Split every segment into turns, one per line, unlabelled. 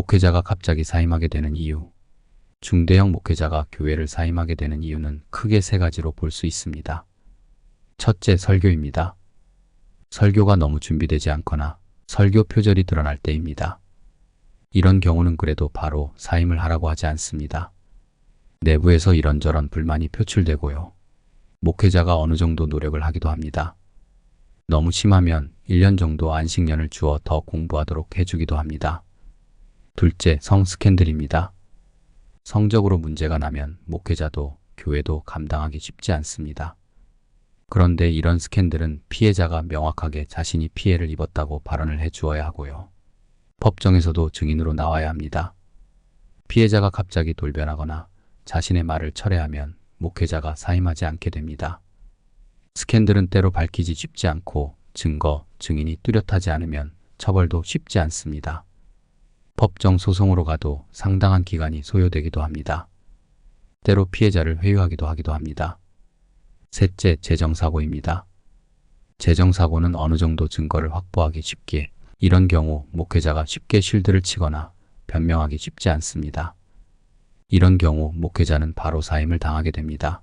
목회자가 갑자기 사임하게 되는 이유. 중대형 목회자가 교회를 사임하게 되는 이유는 크게 세 가지로 볼 수 있습니다. 첫째, 설교입니다. 설교가 너무 준비되지 않거나 설교 표절이 드러날 때입니다. 이런 경우는 그래도 바로 사임을 하라고 하지 않습니다. 내부에서 이런저런 불만이 표출되고요. 목회자가 어느 정도 노력을 하기도 합니다. 너무 심하면 1년 정도 안식년을 주어 더 공부하도록 해주기도 합니다. 둘째, 성 스캔들입니다. 성적으로 문제가 나면 목회자도 교회도 감당하기 쉽지 않습니다. 그런데 이런 스캔들은 피해자가 명확하게 자신이 피해를 입었다고 발언을 해주어야 하고요. 법정에서도 증인으로 나와야 합니다. 피해자가 갑자기 돌변하거나 자신의 말을 철회하면 목회자가 사임하지 않게 됩니다. 스캔들은 때로 밝히기 쉽지 않고 증거, 증인이 뚜렷하지 않으면 처벌도 쉽지 않습니다. 법정 소송으로 가도 상당한 기간이 소요되기도 합니다. 때로 피해자를 회유하기도 하기도 합니다. 셋째, 재정사고입니다. 재정사고는 어느 정도 증거를 확보하기 쉽기에 이런 경우 목회자가 쉽게 쉴드를 치거나 변명하기 쉽지 않습니다. 이런 경우 목회자는 바로 사임을 당하게 됩니다.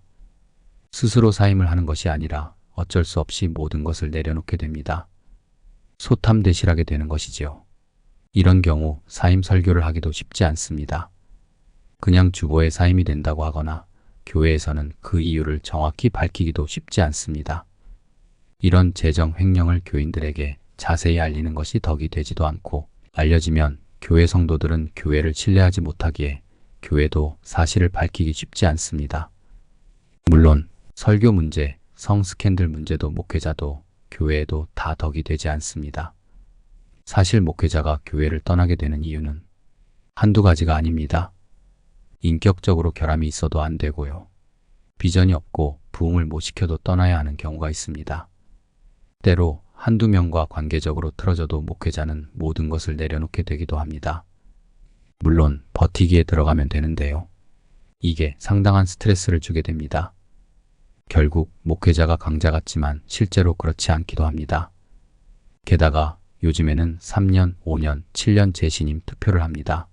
스스로 사임을 하는 것이 아니라 어쩔 수 없이 모든 것을 내려놓게 됩니다. 소탐대실하게 되는 것이지요. 이런 경우 사임 설교를 하기도 쉽지 않습니다. 그냥 주보에 사임이 된다고 하거나 교회에서는 그 이유를 정확히 밝히기도 쉽지 않습니다. 이런 재정 횡령을 교인들에게 자세히 알리는 것이 덕이 되지도 않고 알려지면 교회 성도들은 교회를 신뢰하지 못하기에 교회도 사실을 밝히기 쉽지 않습니다. 물론 설교 문제, 성 스캔들 문제도 목회자도 교회에도 다 덕이 되지 않습니다. 사실 목회자가 교회를 떠나게 되는 이유는 한두 가지가 아닙니다. 인격적으로 결함이 있어도 안 되고요. 비전이 없고 부흥을 못 시켜도 떠나야 하는 경우가 있습니다. 때로 한두 명과 관계적으로 틀어져도 목회자는 모든 것을 내려놓게 되기도 합니다. 물론 버티기에 들어가면 되는데요. 이게 상당한 스트레스를 주게 됩니다. 결국 목회자가 강자 같지만 실제로 그렇지 않기도 합니다. 게다가 요즘에는 3년, 5년, 7년 재신임 투표를 합니다.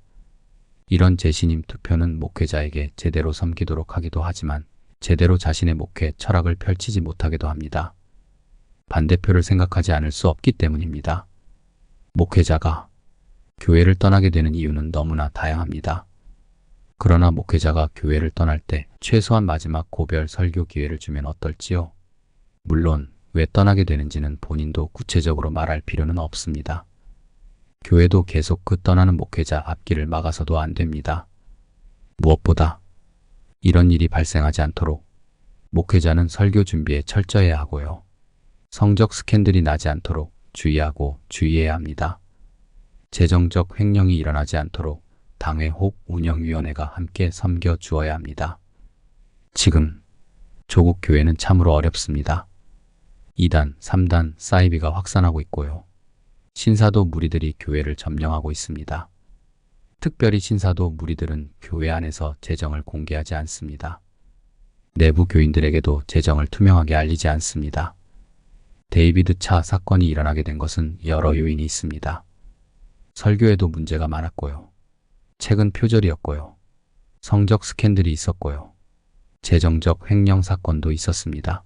이런 재신임 투표는 목회자에게 제대로 섬기도록 하기도 하지만 제대로 자신의 목회 철학을 펼치지 못하게도 합니다. 반대표를 생각하지 않을 수 없기 때문입니다. 목회자가 교회를 떠나게 되는 이유는 너무나 다양합니다. 그러나 목회자가 교회를 떠날 때 최소한 마지막 고별 설교 기회를 주면 어떨지요? 물론 왜 떠나게 되는지는 본인도 구체적으로 말할 필요는 없습니다. 교회도 계속 그 떠나는 목회자 앞길을 막아서도 안 됩니다. 무엇보다 이런 일이 발생하지 않도록 목회자는 설교 준비에 철저해야 하고요. 성적 스캔들이 나지 않도록 주의하고 주의해야 합니다. 재정적 횡령이 일어나지 않도록 당회 혹 운영위원회가 함께 섬겨 주어야 합니다. 지금 조국 교회는 참으로 어렵습니다. 2단, 3단 사이비가 확산하고 있고요. 신사도 무리들이 교회를 점령하고 있습니다. 특별히 신사도 무리들은 교회 안에서 재정을 공개하지 않습니다. 내부 교인들에게도 재정을 투명하게 알리지 않습니다. 데이비드 차 사건이 일어나게 된 것은 여러 요인이 있습니다. 설교에도 문제가 많았고요. 책은 표절이었고요. 성적 스캔들이 있었고요. 재정적 횡령 사건도 있었습니다.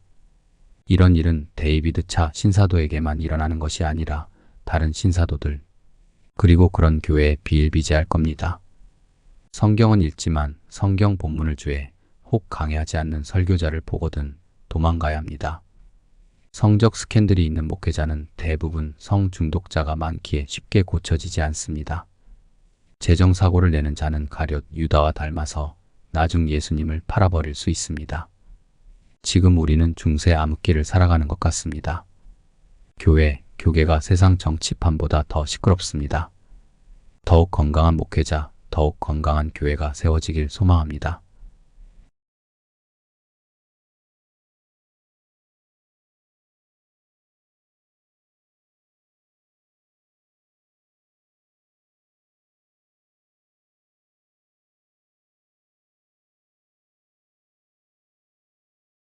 이런 일은 데이비드 차 신사도에게만 일어나는 것이 아니라 다른 신사도들, 그리고 그런 교회에 비일비재할 겁니다. 성경은 읽지만 성경 본문을 주에 혹 강해하지 않는 설교자를 보거든 도망가야 합니다. 성적 스캔들이 있는 목회자는 대부분 성 중독자가 많기에 쉽게 고쳐지지 않습니다. 재정사고를 내는 자는 가룟 유다와 닮아서 나중 예수님을 팔아버릴 수 있습니다. 지금 우리는 중세 암흑기를 살아가는 것 같습니다. 교회, 교계가 세상 정치판보다 더 시끄럽습니다. 더욱 건강한 목회자, 더욱 건강한 교회가 세워지길 소망합니다.